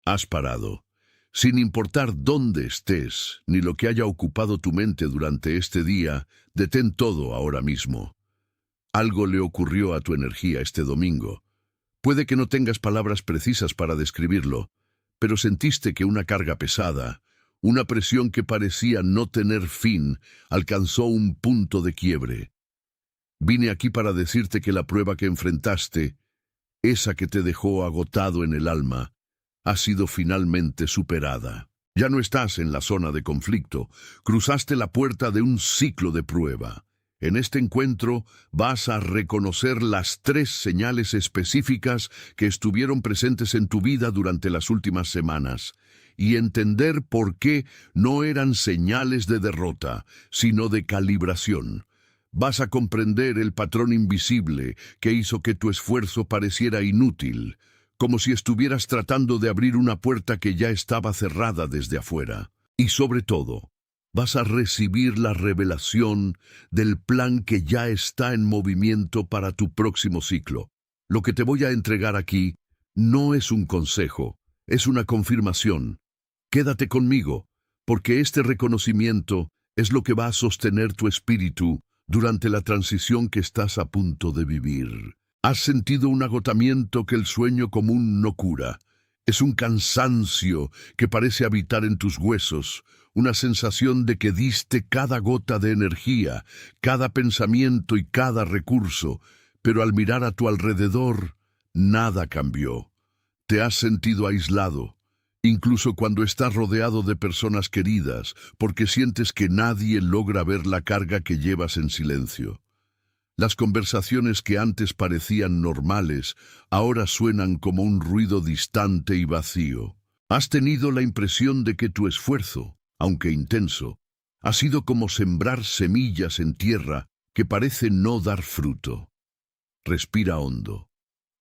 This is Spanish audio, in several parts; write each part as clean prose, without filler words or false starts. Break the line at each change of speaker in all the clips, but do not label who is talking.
Has parado. Sin importar dónde estés, ni lo que haya ocupado tu mente durante este día, detén todo ahora mismo. Algo le ocurrió a tu energía este domingo. Puede que no tengas palabras precisas para describirlo, pero sentiste que una carga pesada, una presión que parecía no tener fin, alcanzó un punto de quiebre. Vine aquí para decirte que la prueba que enfrentaste, esa que te dejó agotado en el alma, ha sido finalmente superada. Ya no estás en la zona de conflicto, cruzaste la puerta de un ciclo de prueba. En este encuentro vas a reconocer las 3 señales específicas que estuvieron presentes en tu vida durante las últimas semanas y entender por qué no eran señales de derrota, sino de calibración. Vas a comprender el patrón invisible que hizo que tu esfuerzo pareciera inútil, como si estuvieras tratando de abrir una puerta que ya estaba cerrada desde afuera. Y sobre todo, vas a recibir la revelación del plan que ya está en movimiento para tu próximo ciclo. Lo que te voy a entregar aquí no es un consejo, es una confirmación. Quédate conmigo, porque este reconocimiento es lo que va a sostener tu espíritu durante la transición que estás a punto de vivir. Has sentido un agotamiento que el sueño común no cura. Es un cansancio que parece habitar en tus huesos, una sensación de que diste cada gota de energía, cada pensamiento y cada recurso, pero al mirar a tu alrededor, nada cambió. Te has sentido aislado, incluso cuando estás rodeado de personas queridas, porque sientes que nadie logra ver la carga que llevas en silencio. Las conversaciones que antes parecían normales, ahora suenan como un ruido distante y vacío. Has tenido la impresión de que tu esfuerzo, aunque intenso, ha sido como sembrar semillas en tierra que parece no dar fruto. Respira hondo.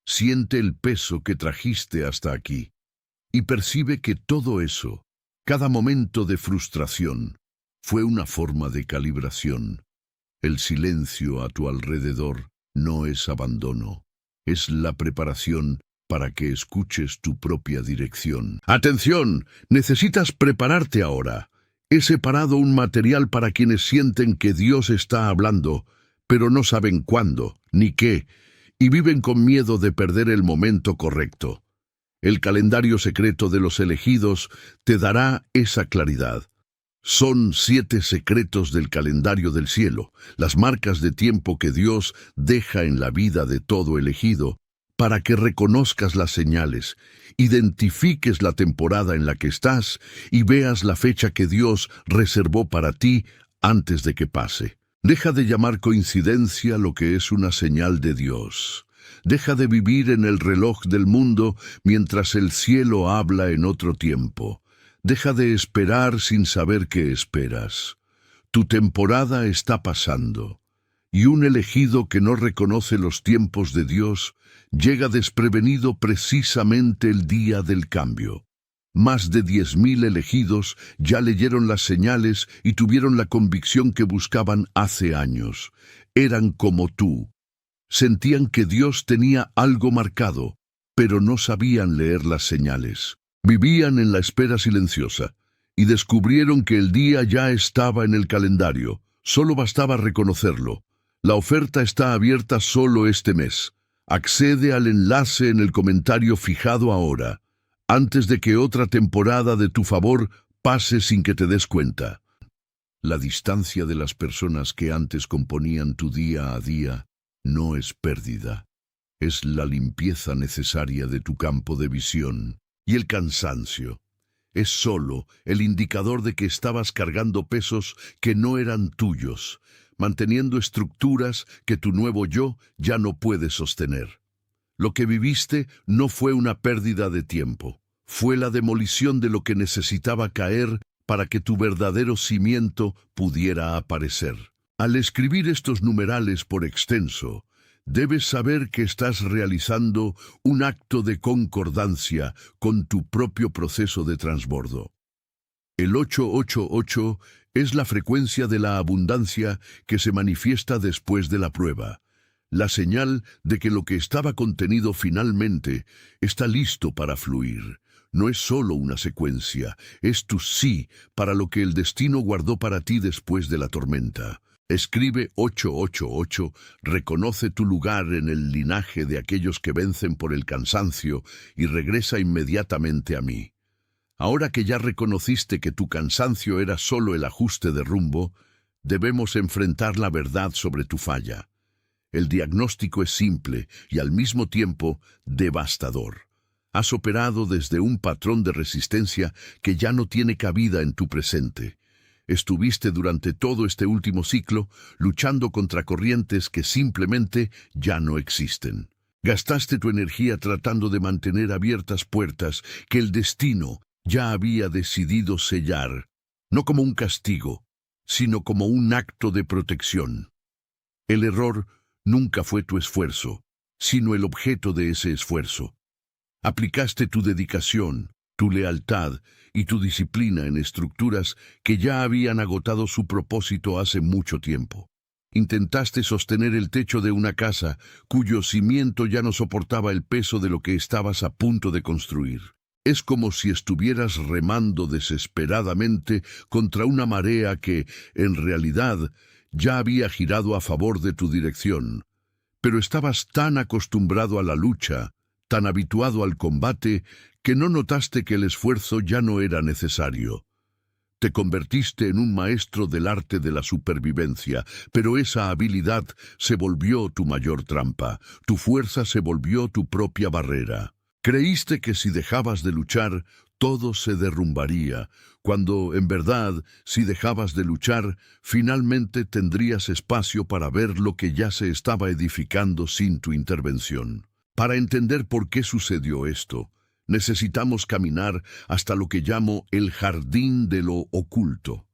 Siente el peso que trajiste hasta aquí y percibe que todo eso, cada momento de frustración, fue una forma de calibración. El silencio a tu alrededor no es abandono, es la preparación para que escuches tu propia dirección. ¡Atención! Necesitas prepararte ahora. He separado un material para quienes sienten que Dios está hablando, pero no saben cuándo, ni qué, y viven con miedo de perder el momento correcto. El calendario secreto de los elegidos te dará esa claridad. Son 7 secretos del calendario del cielo, las marcas de tiempo que Dios deja en la vida de todo elegido, para que reconozcas las señales, identifiques la temporada en la que estás y veas la fecha que Dios reservó para ti antes de que pase. Deja de llamar coincidencia lo que es una señal de Dios. Deja de vivir en el reloj del mundo mientras el cielo habla en otro tiempo. Deja de esperar sin saber qué esperas. Tu temporada está pasando, y un elegido que no reconoce los tiempos de Dios llega desprevenido precisamente el día del cambio. Más de 10.000 elegidos ya leyeron las señales y tuvieron la convicción que buscaban hace años. Eran como tú. Sentían que Dios tenía algo marcado, pero no sabían leer las señales. Vivían en la espera silenciosa y descubrieron que el día ya estaba en el calendario. Solo bastaba reconocerlo. La oferta está abierta solo este mes. Accede al enlace en el comentario fijado ahora, antes de que otra temporada de tu favor pase sin que te des cuenta. La distancia de las personas que antes componían tu día a día no es pérdida. Es la limpieza necesaria de tu campo de visión. Y el cansancio es solo el indicador de que estabas cargando pesos que no eran tuyos, manteniendo estructuras que tu nuevo yo ya no puede sostener. Lo que viviste no fue una pérdida de tiempo, fue la demolición de lo que necesitaba caer para que tu verdadero cimiento pudiera aparecer. Al escribir estos numerales por extenso, debes saber que estás realizando un acto de concordancia con tu propio proceso de transbordo. El 888 es la frecuencia de la abundancia que se manifiesta después de la prueba, la señal de que lo que estaba contenido finalmente está listo para fluir. no es solo una secuencia, es tu sí para lo que el destino guardó para ti después de la tormenta. Escribe 888, reconoce tu lugar en el linaje de aquellos que vencen por el cansancio y regresa inmediatamente a mí. Ahora que ya reconociste que tu cansancio era solo el ajuste de rumbo, debemos enfrentar la verdad sobre tu falla. El diagnóstico es simple y al mismo tiempo devastador. Has operado desde un patrón de resistencia que ya no tiene cabida en tu presente. Estuviste durante todo este último ciclo luchando contra corrientes que simplemente ya no existen. Gastaste tu energía tratando de mantener abiertas puertas que el destino ya había decidido sellar, no como un castigo, sino como un acto de protección. El error nunca fue tu esfuerzo, sino el objeto de ese esfuerzo. Aplicaste tu dedicación, tu lealtad y tu disciplina en estructuras que ya habían agotado su propósito hace mucho tiempo. Intentaste sostener el techo de una casa cuyo cimiento ya no soportaba el peso de lo que estabas a punto de construir. Es como si estuvieras remando desesperadamente contra una marea que, en realidad, ya había girado a favor de tu dirección. Pero estabas tan acostumbrado a la lucha, tan habituado al combate, que no notaste que el esfuerzo ya no era necesario. Te convertiste en un maestro del arte de la supervivencia, pero esa habilidad se volvió tu mayor trampa, tu fuerza se volvió tu propia barrera. Creíste que si dejabas de luchar, todo se derrumbaría, cuando, en verdad, si dejabas de luchar, finalmente tendrías espacio para ver lo que ya se estaba edificando sin tu intervención. Para entender por qué sucedió esto, necesitamos caminar hasta lo que llamo el jardín de lo oculto.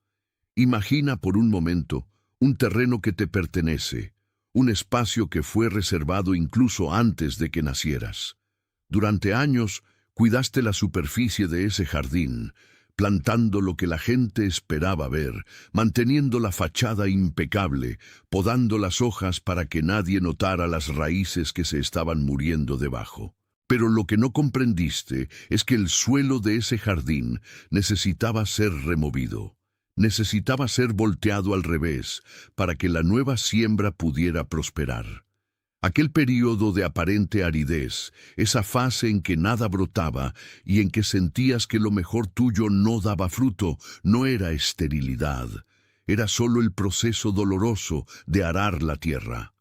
Imagina por un momento un terreno que te pertenece, un espacio que fue reservado incluso antes de que nacieras. Durante años, cuidaste la superficie de ese jardín, plantando lo que la gente esperaba ver, manteniendo la fachada impecable, podando las hojas para que nadie notara las raíces que se estaban muriendo debajo. Pero lo que no comprendiste es que el suelo de ese jardín necesitaba ser removido. Necesitaba ser volteado al revés para que la nueva siembra pudiera prosperar. Aquel período de aparente aridez, esa fase en que nada brotaba y en que sentías que lo mejor tuyo no daba fruto, no era esterilidad, era solo el proceso doloroso de arar la tierra.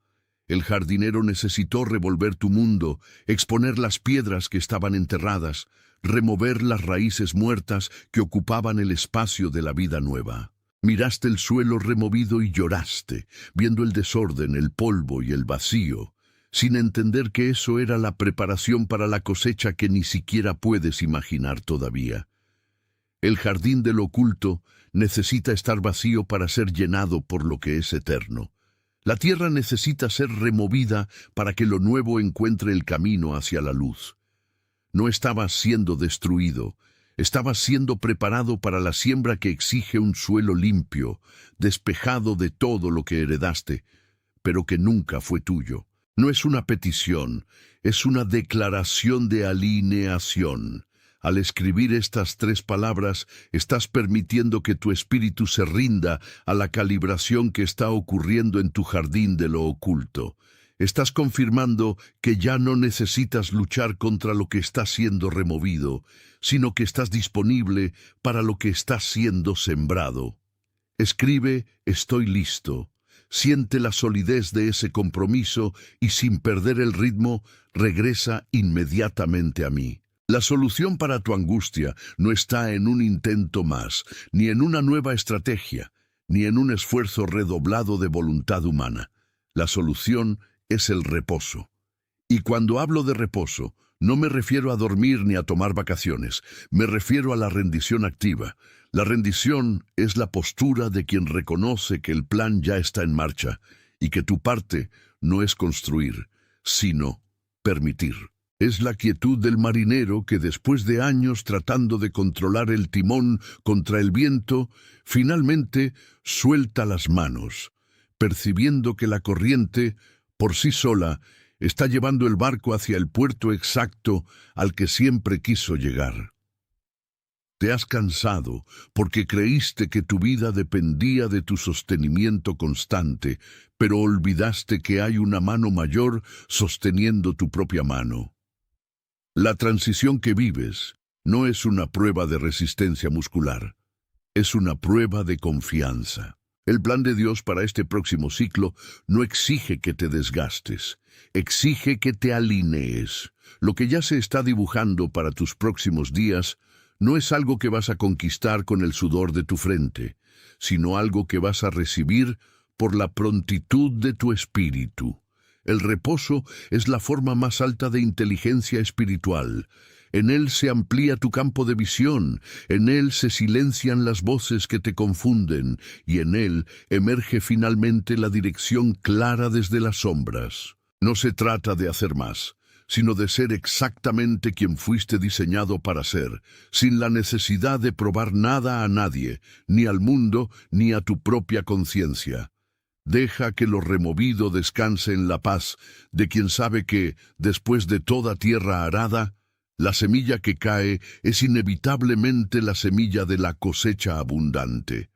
El jardinero necesitó revolver tu mundo, exponer las piedras que estaban enterradas, remover las raíces muertas que ocupaban el espacio de la vida nueva. Miraste el suelo removido y lloraste, viendo el desorden, el polvo y el vacío, sin entender que eso era la preparación para la cosecha que ni siquiera puedes imaginar todavía. El jardín del oculto necesita estar vacío para ser llenado por lo que es eterno. La tierra necesita ser removida para que lo nuevo encuentre el camino hacia la luz. No estabas siendo destruido, estabas siendo preparado para la siembra que exige un suelo limpio, despejado de todo lo que heredaste, pero que nunca fue tuyo. No es una petición, es una declaración de alineación. Al escribir estas 3 palabras, estás permitiendo que tu espíritu se rinda a la calibración que está ocurriendo en tu jardín de lo oculto. Estás confirmando que ya no necesitas luchar contra lo que está siendo removido, sino que estás disponible para lo que está siendo sembrado. Escribe, estoy listo. Siente la solidez de ese compromiso y sin perder el ritmo, regresa inmediatamente a mí. La solución para tu angustia no está en un intento más, ni en una nueva estrategia, ni en un esfuerzo redoblado de voluntad humana. La solución es el reposo. Y cuando hablo de reposo, no me refiero a dormir ni a tomar vacaciones, me refiero a la rendición activa. La rendición es la postura de quien reconoce que el plan ya está en marcha y que tu parte no es construir, sino permitir. Es la quietud del marinero que después de años tratando de controlar el timón contra el viento, finalmente suelta las manos, percibiendo que la corriente, por sí sola, está llevando el barco hacia el puerto exacto al que siempre quiso llegar. Te has cansado porque creíste que tu vida dependía de tu sostenimiento constante, pero olvidaste que hay una mano mayor sosteniendo tu propia mano. La transición que vives no es una prueba de resistencia muscular, es una prueba de confianza. El plan de Dios para este próximo ciclo no exige que te desgastes, exige que te alinees. Lo que ya se está dibujando para tus próximos días no es algo que vas a conquistar con el sudor de tu frente, sino algo que vas a recibir por la prontitud de tu espíritu. El reposo es la forma más alta de inteligencia espiritual. En él se amplía tu campo de visión, en él se silencian las voces que te confunden, y en él emerge finalmente la dirección clara desde las sombras. No se trata de hacer más, sino de ser exactamente quien fuiste diseñado para ser, sin la necesidad de probar nada a nadie, ni al mundo, ni a tu propia conciencia. Deja que lo removido descanse en la paz de quien sabe que, después de toda tierra arada, la semilla que cae es inevitablemente la semilla de la cosecha abundante.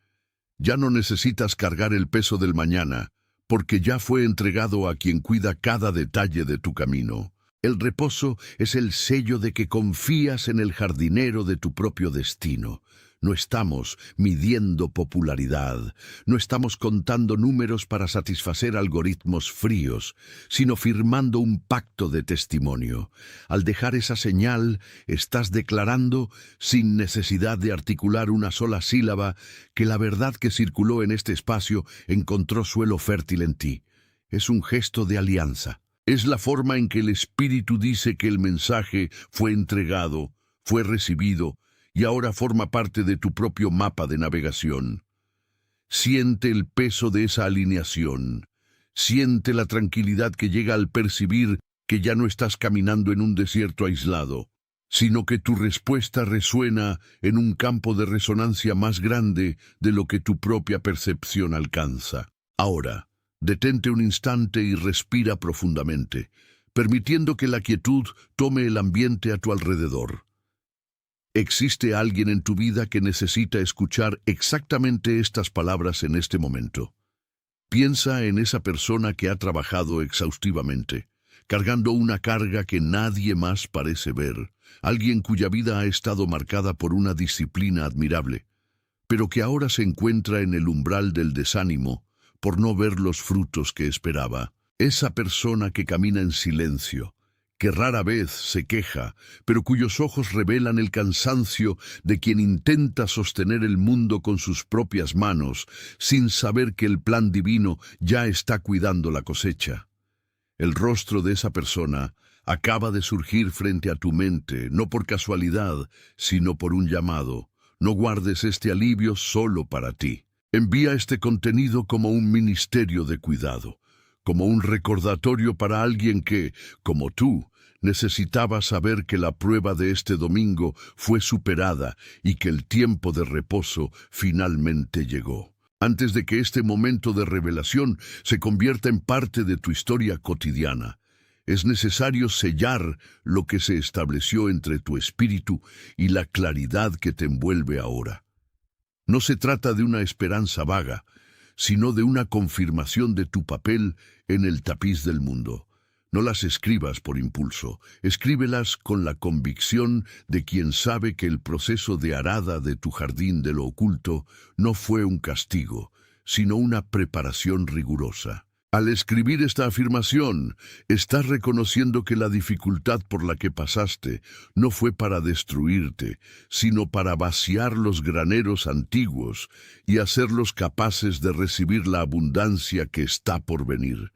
Ya no necesitas cargar el peso del mañana, porque ya fue entregado a quien cuida cada detalle de tu camino. El reposo es el sello de que confías en el jardinero de tu propio destino. No estamos midiendo popularidad, no estamos contando números para satisfacer algoritmos fríos, sino firmando un pacto de testimonio. Al dejar esa señal, estás declarando, sin necesidad de articular una sola sílaba, que la verdad que circuló en este espacio encontró suelo fértil en ti. Es un gesto de alianza. Es la forma en que el Espíritu dice que el mensaje fue entregado, fue recibido, y ahora forma parte de tu propio mapa de navegación. Siente el peso de esa alineación. Siente la tranquilidad que llega al percibir que ya no estás caminando en un desierto aislado, sino que tu respuesta resuena en un campo de resonancia más grande de lo que tu propia percepción alcanza. Ahora, detente un instante y respira profundamente, permitiendo que la quietud tome el ambiente a tu alrededor. ¿Existe alguien en tu vida que necesita escuchar exactamente estas palabras en este momento? Piensa en esa persona que ha trabajado exhaustivamente, cargando una carga que nadie más parece ver, alguien cuya vida ha estado marcada por una disciplina admirable, pero que ahora se encuentra en el umbral del desánimo por no ver los frutos que esperaba. Esa persona que camina en silencio, que rara vez se queja, pero cuyos ojos revelan el cansancio de quien intenta sostener el mundo con sus propias manos, sin saber que el plan divino ya está cuidando la cosecha. El rostro de esa persona acaba de surgir frente a tu mente, no por casualidad, sino por un llamado. No guardes este alivio solo para ti. Envía este contenido como un ministerio de cuidado, como un recordatorio para alguien que, como tú, necesitaba saber que la prueba de este domingo fue superada y que el tiempo de reposo finalmente llegó. Antes de que este momento de revelación se convierta en parte de tu historia cotidiana, es necesario sellar lo que se estableció entre tu espíritu y la claridad que te envuelve ahora. No se trata de una esperanza vaga, sino de una confirmación de tu papel en el tapiz del mundo. No las escribas por impulso, escríbelas con la convicción de quien sabe que el proceso de arada de tu jardín de lo oculto no fue un castigo, sino una preparación rigurosa. Al escribir esta afirmación, estás reconociendo que la dificultad por la que pasaste no fue para destruirte, sino para vaciar los graneros antiguos y hacerlos capaces de recibir la abundancia que está por venir.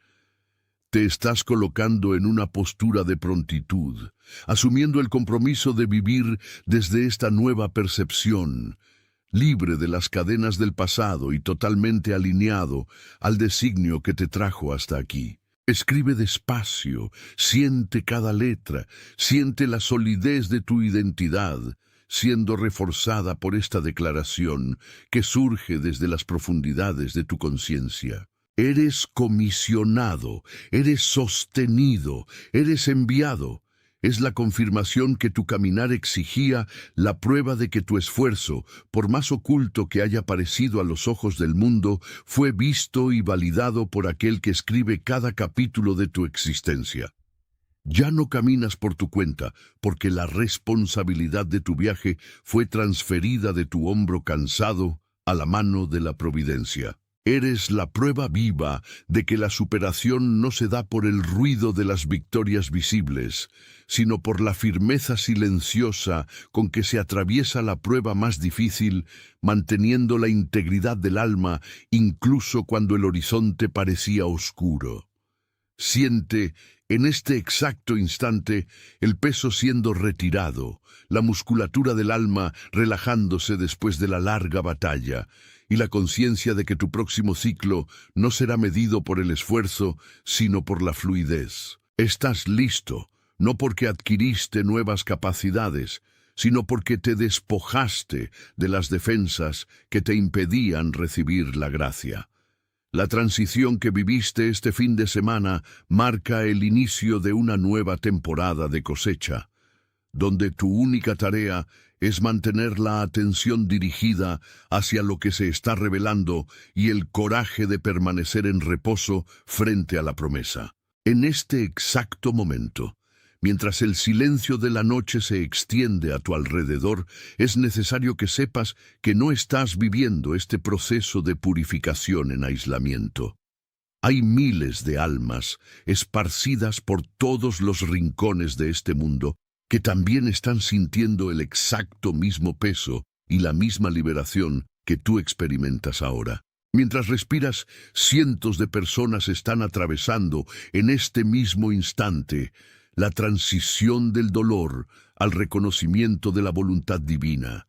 Te estás colocando en una postura de prontitud, asumiendo el compromiso de vivir desde esta nueva percepción, libre de las cadenas del pasado y totalmente alineado al designio que te trajo hasta aquí. Escribe despacio, siente cada letra, siente la solidez de tu identidad, siendo reforzada por esta declaración que surge desde las profundidades de tu conciencia. Eres comisionado, eres sostenido, eres enviado. Es la confirmación que tu caminar exigía, la prueba de que tu esfuerzo, por más oculto que haya parecido a los ojos del mundo, fue visto y validado por aquel que escribe cada capítulo de tu existencia. Ya no caminas por tu cuenta, porque la responsabilidad de tu viaje fue transferida de tu hombro cansado a la mano de la providencia. Eres la prueba viva de que la superación no se da por el ruido de las victorias visibles, sino por la firmeza silenciosa con que se atraviesa la prueba más difícil, manteniendo la integridad del alma incluso cuando el horizonte parecía oscuro. Siente, en este exacto instante, el peso siendo retirado, la musculatura del alma relajándose después de la larga batalla, y la conciencia de que tu próximo ciclo no será medido por el esfuerzo, sino por la fluidez. Estás listo, no porque adquiriste nuevas capacidades, sino porque te despojaste de las defensas que te impedían recibir la gracia. La transición que viviste este fin de semana marca el inicio de una nueva temporada de cosecha, donde tu única tarea es mantener la atención dirigida hacia lo que se está revelando y el coraje de permanecer en reposo frente a la promesa. En este exacto momento, mientras el silencio de la noche se extiende a tu alrededor, es necesario que sepas que no estás viviendo este proceso de purificación en aislamiento. Hay miles de almas esparcidas por todos los rincones de este mundo que también están sintiendo el exacto mismo peso y la misma liberación que tú experimentas ahora. Mientras respiras, cientos de personas están atravesando en este mismo instante la transición del dolor al reconocimiento de la voluntad divina,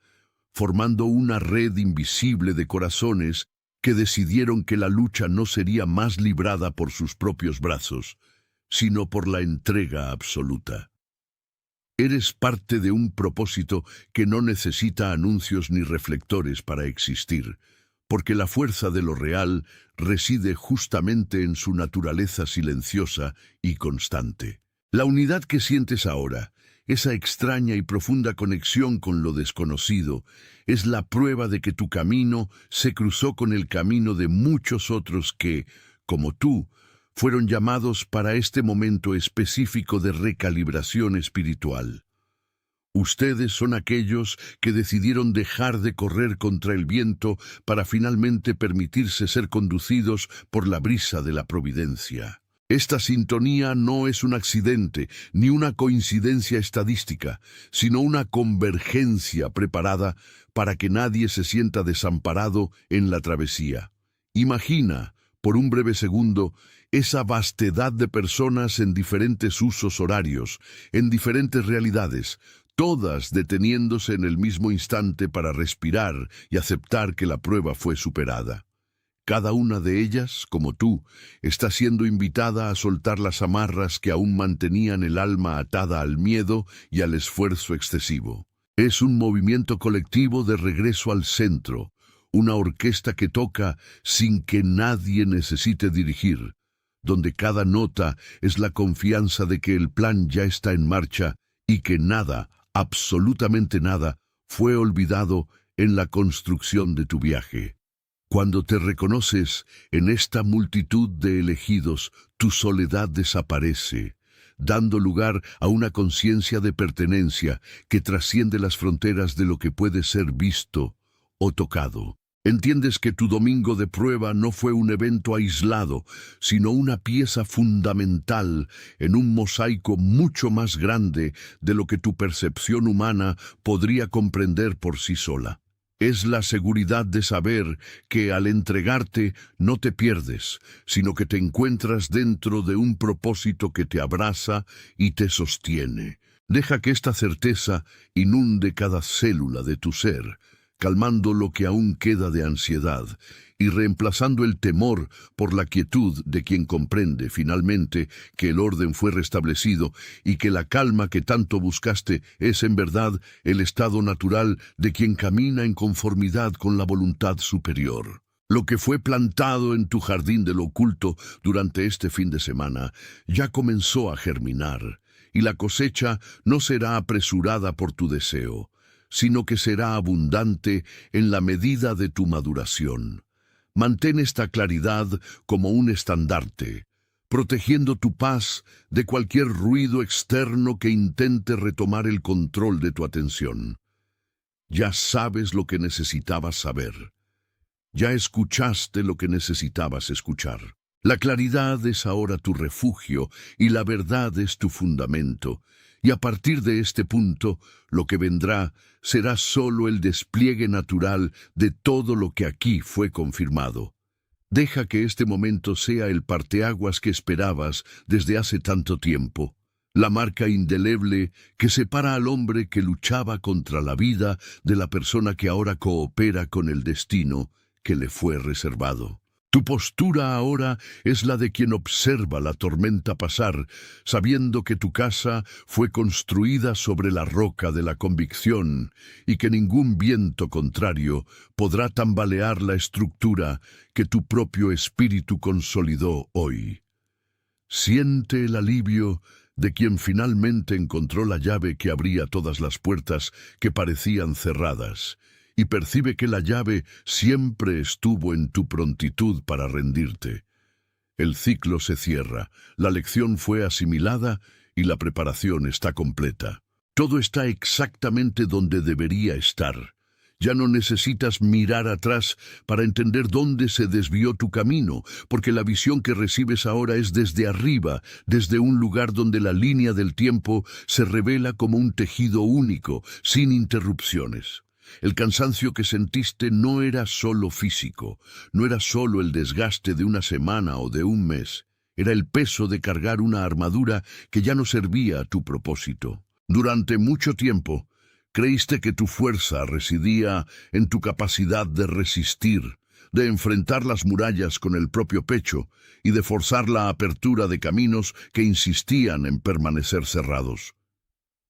formando una red invisible de corazones que decidieron que la lucha no sería más librada por sus propios brazos, sino por la entrega absoluta. Eres parte de un propósito que no necesita anuncios ni reflectores para existir, porque la fuerza de lo real reside justamente en su naturaleza silenciosa y constante. La unidad que sientes ahora, esa extraña y profunda conexión con lo desconocido, es la prueba de que tu camino se cruzó con el camino de muchos otros que, como tú, fueron llamados para este momento específico de recalibración espiritual. Ustedes son aquellos que decidieron dejar de correr contra el viento para finalmente permitirse ser conducidos por la brisa de la providencia. Esta sintonía no es un accidente ni una coincidencia estadística, sino una convergencia preparada para que nadie se sienta desamparado en la travesía. Imagina, por un breve segundo, esa vastedad de personas en diferentes usos horarios, en diferentes realidades, todas deteniéndose en el mismo instante para respirar y aceptar que la prueba fue superada. Cada una de ellas, como tú, está siendo invitada a soltar las amarras que aún mantenían el alma atada al miedo y al esfuerzo excesivo. Es un movimiento colectivo de regreso al centro, una orquesta que toca sin que nadie necesite dirigir, donde cada nota es la confianza de que el plan ya está en marcha y que nada, absolutamente nada, fue olvidado en la construcción de tu viaje. Cuando te reconoces en esta multitud de elegidos, tu soledad desaparece, dando lugar a una conciencia de pertenencia que trasciende las fronteras de lo que puede ser visto o tocado. Entiendes que tu domingo de prueba no fue un evento aislado, sino una pieza fundamental en un mosaico mucho más grande de lo que tu percepción humana podría comprender por sí sola. Es la seguridad de saber que al entregarte no te pierdes, sino que te encuentras dentro de un propósito que te abraza y te sostiene. Deja que esta certeza inunde cada célula de tu ser, calmando lo que aún queda de ansiedad y reemplazando el temor por la quietud de quien comprende finalmente que el orden fue restablecido y que la calma que tanto buscaste es en verdad el estado natural de quien camina en conformidad con la voluntad superior. Lo que fue plantado en tu jardín del oculto durante este fin de semana ya comenzó a germinar, y la cosecha no será apresurada por tu deseo, sino que será abundante en la medida de tu maduración. Mantén esta claridad como un estandarte, protegiendo tu paz de cualquier ruido externo que intente retomar el control de tu atención. Ya sabes lo que necesitabas saber. Ya escuchaste lo que necesitabas escuchar. La claridad es ahora tu refugio y la verdad es tu fundamento. Y a partir de este punto, lo que vendrá será solo el despliegue natural de todo lo que aquí fue confirmado. Deja que este momento sea el parteaguas que esperabas desde hace tanto tiempo, la marca indeleble que separa al hombre que luchaba contra la vida de la persona que ahora coopera con el destino que le fue reservado. Tu postura ahora es la de quien observa la tormenta pasar, sabiendo que tu casa fue construida sobre la roca de la convicción y que ningún viento contrario podrá tambalear la estructura que tu propio espíritu consolidó hoy. Siente el alivio de quien finalmente encontró la llave que abría todas las puertas que parecían cerradas, y percibe que la llave siempre estuvo en tu prontitud para rendirte. El ciclo se cierra, la lección fue asimilada y la preparación está completa. Todo está exactamente donde debería estar. Ya no necesitas mirar atrás para entender dónde se desvió tu camino, porque la visión que recibes ahora es desde arriba, desde un lugar donde la línea del tiempo se revela como un tejido único, sin interrupciones. El cansancio que sentiste no era solo físico, no era solo el desgaste de una semana o de un mes, era el peso de cargar una armadura que ya no servía a tu propósito. Durante mucho tiempo, creíste que tu fuerza residía en tu capacidad de resistir, de enfrentar las murallas con el propio pecho y de forzar la apertura de caminos que insistían en permanecer cerrados.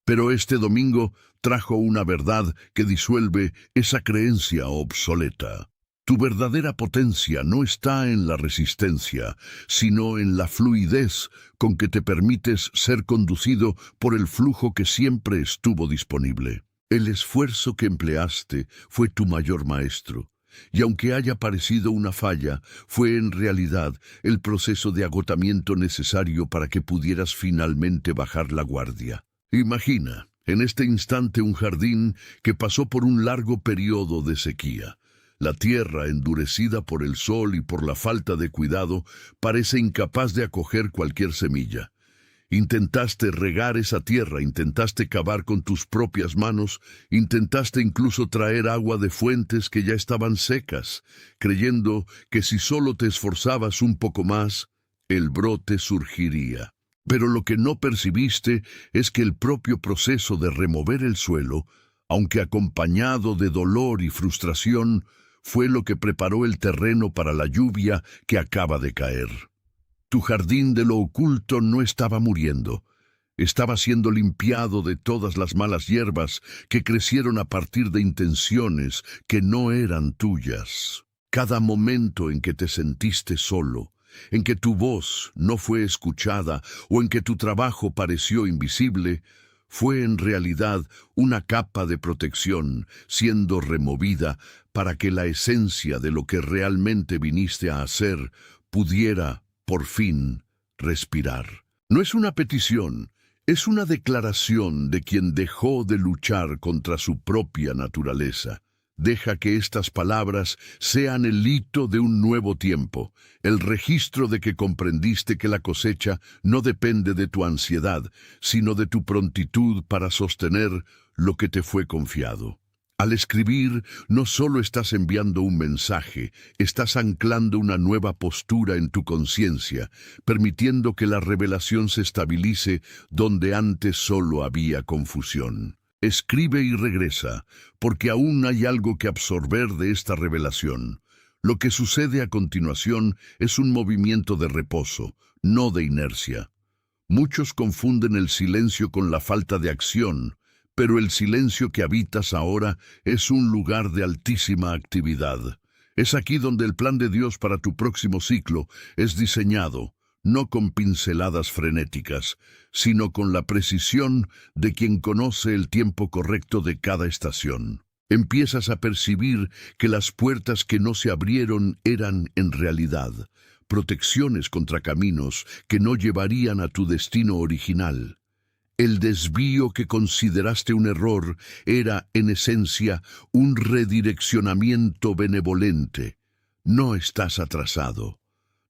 Pero este domingo trajo una verdad que disuelve esa creencia obsoleta. Tu verdadera potencia no está en la resistencia, sino en la fluidez con que te permites ser conducido por el flujo que siempre estuvo disponible. El esfuerzo que empleaste fue tu mayor maestro, y aunque haya parecido una falla, fue en realidad el proceso de agotamiento necesario para que pudieras finalmente bajar la guardia. Imagina, en este instante, un jardín que pasó por un largo periodo de sequía. La tierra, endurecida por el sol y por la falta de cuidado, parece incapaz de acoger cualquier semilla. Intentaste regar esa tierra, intentaste cavar con tus propias manos, intentaste incluso traer agua de fuentes que ya estaban secas, creyendo que si solo te esforzabas un poco más, el brote surgiría. Pero lo que no percibiste es que el propio proceso de remover el suelo, aunque acompañado de dolor y frustración, fue lo que preparó el terreno para la lluvia que acaba de caer. Tu jardín de lo oculto no estaba muriendo, estaba siendo limpiado de todas las malas hierbas que crecieron a partir de intenciones que no eran tuyas. Cada momento en que te sentiste solo, en que tu voz no fue escuchada o en que tu trabajo pareció invisible, fue en realidad una capa de protección siendo removida para que la esencia de lo que realmente viniste a hacer pudiera, por fin, respirar. No es una petición, es una declaración de quien dejó de luchar contra su propia naturaleza. Deja que estas palabras sean el hito de un nuevo tiempo, el registro de que comprendiste que la cosecha no depende de tu ansiedad, sino de tu prontitud para sostener lo que te fue confiado. Al escribir, no solo estás enviando un mensaje, estás anclando una nueva postura en tu conciencia, permitiendo que la revelación se estabilice donde antes solo había confusión. Escribe y regresa, porque aún hay algo que absorber de esta revelación. Lo que sucede a continuación es un movimiento de reposo, no de inercia. Muchos confunden el silencio con la falta de acción, pero el silencio que habitas ahora es un lugar de altísima actividad. Es aquí donde el plan de Dios para tu próximo ciclo es diseñado, no con pinceladas frenéticas, sino con la precisión de quien conoce el tiempo correcto de cada estación. Empiezas a percibir que las puertas que no se abrieron eran, en realidad, protecciones contra caminos que no llevarían a tu destino original. El desvío que consideraste un error era, en esencia, un redireccionamiento benevolente. No estás atrasado.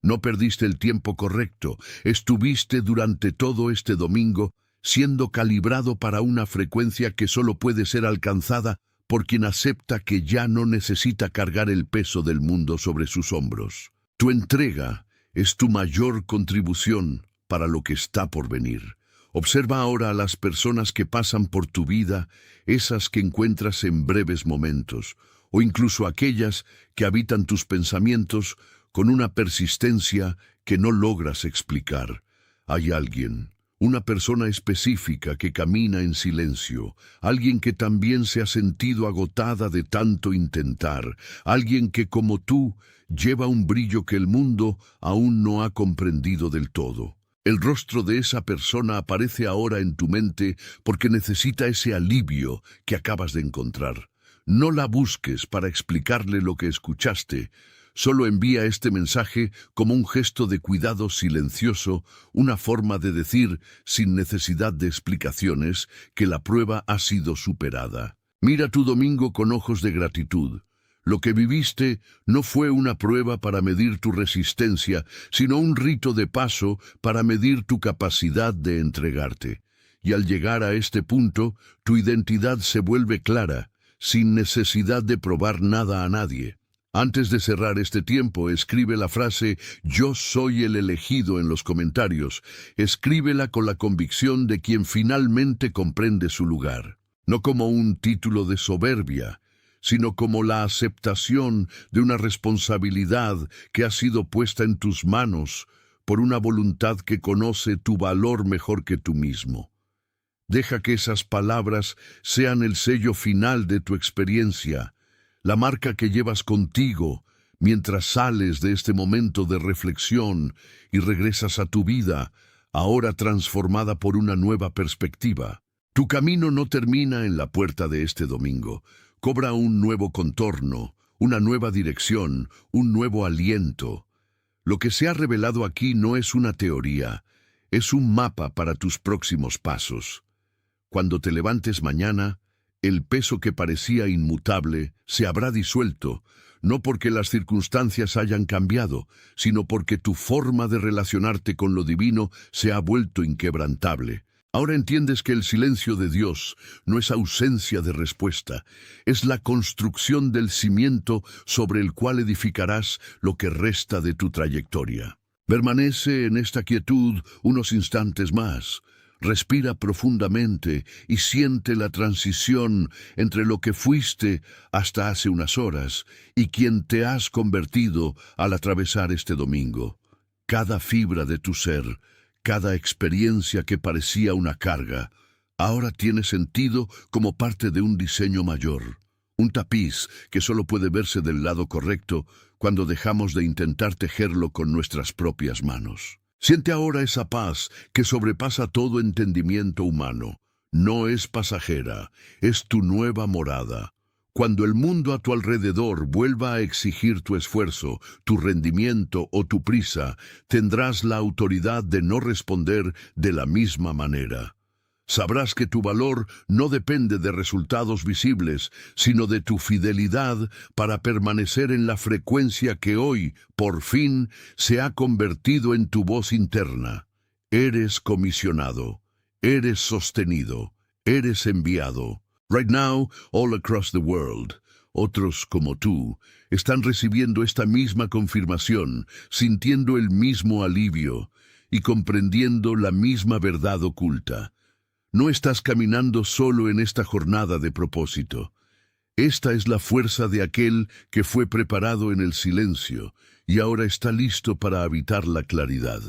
No perdiste el tiempo correcto. Estuviste durante todo este domingo siendo calibrado para una frecuencia que solo puede ser alcanzada por quien acepta que ya no necesita cargar el peso del mundo sobre sus hombros. Tu entrega es tu mayor contribución para lo que está por venir. Observa ahora a las personas que pasan por tu vida, esas que encuentras en breves momentos, o incluso aquellas que habitan tus pensamientos con una persistencia que no logras explicar. Hay alguien, una persona específica que camina en silencio, alguien que también se ha sentido agotada de tanto intentar, alguien que, como tú, lleva un brillo que el mundo aún no ha comprendido del todo. El rostro de esa persona aparece ahora en tu mente porque necesita ese alivio que acabas de encontrar. No la busques para explicarle lo que escuchaste. Solo envía este mensaje como un gesto de cuidado silencioso, una forma de decir, sin necesidad de explicaciones, que la prueba ha sido superada. Mira tu domingo con ojos de gratitud. Lo que viviste no fue una prueba para medir tu resistencia, sino un rito de paso para medir tu capacidad de entregarte. Y al llegar a este punto, tu identidad se vuelve clara, sin necesidad de probar nada a nadie. Antes de cerrar este tiempo, escribe la frase «Yo soy el elegido» en los comentarios. Escríbela con la convicción de quien finalmente comprende su lugar. No como un título de soberbia, sino como la aceptación de una responsabilidad que ha sido puesta en tus manos por una voluntad que conoce tu valor mejor que tú mismo. Deja que esas palabras sean el sello final de tu experiencia, la marca que llevas contigo mientras sales de este momento de reflexión y regresas a tu vida, ahora transformada por una nueva perspectiva. Tu camino no termina en la puerta de este domingo. Cobra un nuevo contorno, una nueva dirección, un nuevo aliento. Lo que se ha revelado aquí no es una teoría, es un mapa para tus próximos pasos. Cuando te levantes mañana, el peso que parecía inmutable se habrá disuelto, no porque las circunstancias hayan cambiado, sino porque tu forma de relacionarte con lo divino se ha vuelto inquebrantable. Ahora entiendes que el silencio de Dios no es ausencia de respuesta, es la construcción del cimiento sobre el cual edificarás lo que resta de tu trayectoria. Permanece en esta quietud unos instantes más. Respira profundamente y siente la transición entre lo que fuiste hasta hace unas horas y quien te has convertido al atravesar este domingo. Cada fibra de tu ser, cada experiencia que parecía una carga, ahora tiene sentido como parte de un diseño mayor. Un tapiz que solo puede verse del lado correcto cuando dejamos de intentar tejerlo con nuestras propias manos. Siente ahora esa paz que sobrepasa todo entendimiento humano. No es pasajera, es tu nueva morada. Cuando el mundo a tu alrededor vuelva a exigir tu esfuerzo, tu rendimiento o tu prisa, tendrás la autoridad de no responder de la misma manera. Sabrás que tu valor no depende de resultados visibles, sino de tu fidelidad para permanecer en la frecuencia que hoy, por fin, se ha convertido en tu voz interna. Eres comisionado, eres sostenido, eres enviado. Right now, all across the world, otros como tú están recibiendo esta misma confirmación, sintiendo el mismo alivio y comprendiendo la misma verdad oculta. No estás caminando solo en esta jornada de propósito. Esta es la fuerza de aquel que fue preparado en el silencio y ahora está listo para habitar la claridad.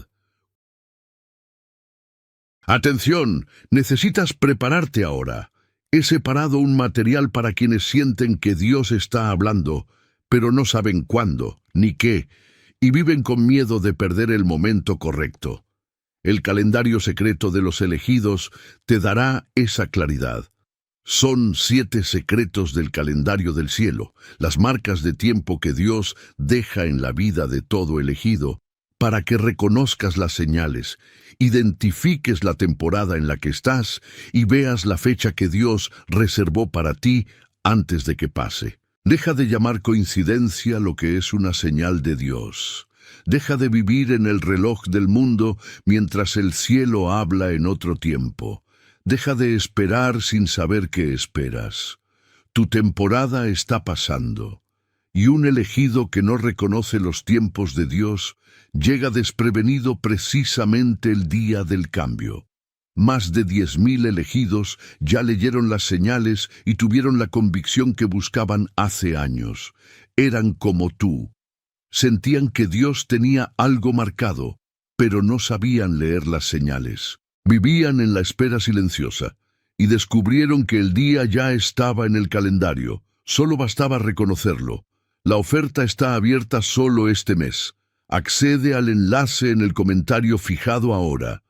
¡Atención! Necesitas prepararte ahora. He separado un material para quienes sienten que Dios está hablando, pero no saben cuándo, ni qué, y viven con miedo de perder el momento correcto. El calendario secreto de los elegidos te dará esa claridad. Son 7 secretos del calendario del cielo, las marcas de tiempo que Dios deja en la vida de todo elegido, para que reconozcas las señales, identifiques la temporada en la que estás y veas la fecha que Dios reservó para ti antes de que pase. Deja de llamar coincidencia lo que es una señal de Dios. Deja de vivir en el reloj del mundo mientras el cielo habla en otro tiempo. Deja de esperar sin saber qué esperas. Tu temporada está pasando, y un elegido que no reconoce los tiempos de Dios llega desprevenido precisamente el día del cambio. Más de 10.000 elegidos ya leyeron las señales y tuvieron la convicción que buscaban hace años. Eran como tú. Sentían que Dios tenía algo marcado, pero no sabían leer las señales. Vivían en la espera silenciosa y descubrieron que el día ya estaba en el calendario. Solo bastaba reconocerlo. La oferta está abierta solo este mes. Accede al enlace en el comentario fijado ahora,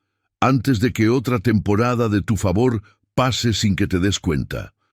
antes de que otra temporada de tu favor pase sin que te des cuenta.